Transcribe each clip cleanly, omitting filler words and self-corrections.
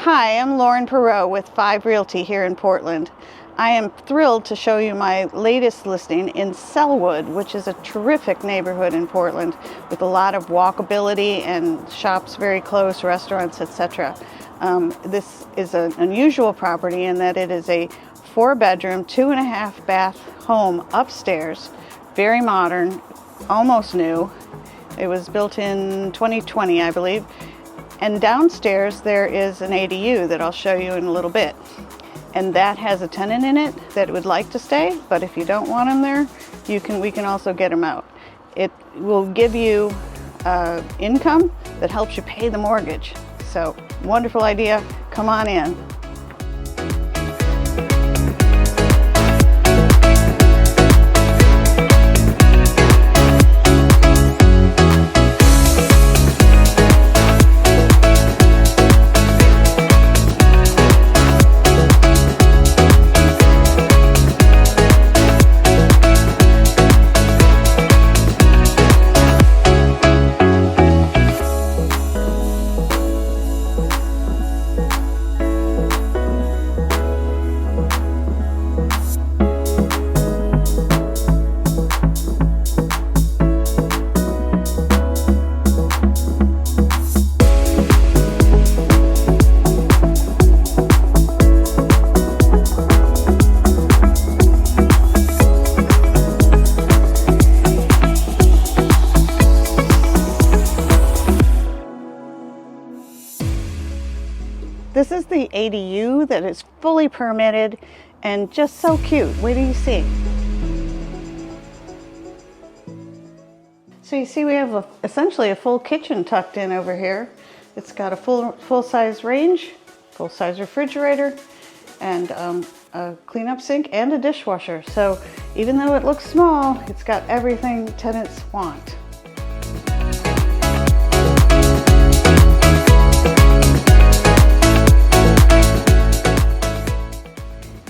Hi, I'm Lauren Perreault with 5 Realty here in Portland. I am thrilled to show you my latest listing in Sellwood, which is a terrific neighborhood in Portland with a lot of walkability and shops very close, restaurants, etc. This is an unusual property in that it is a 4-bedroom, 2.5 bath home upstairs, very modern, almost new. It was built in 2020, I believe. And downstairs there is an ADU that I'll show you in a little bit. And that has a tenant in it that would like to stay, but if you don't want him there, we can also get him out. It will give you income that helps you pay the mortgage. So, wonderful idea. Come on in. This is the ADU that is fully permitted and just so cute. Wait till you see. So you see we have essentially a full kitchen tucked in over here. It's got a full-size range, full-size refrigerator, and a cleanup sink and a dishwasher. So even though it looks small, it's got everything tenants want.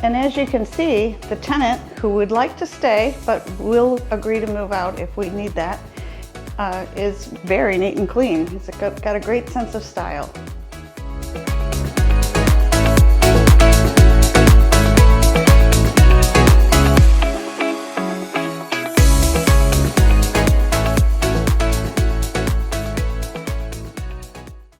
And as you can see, the tenant who would like to stay but will agree to move out if we need that is very neat and clean. He's got a great sense of style.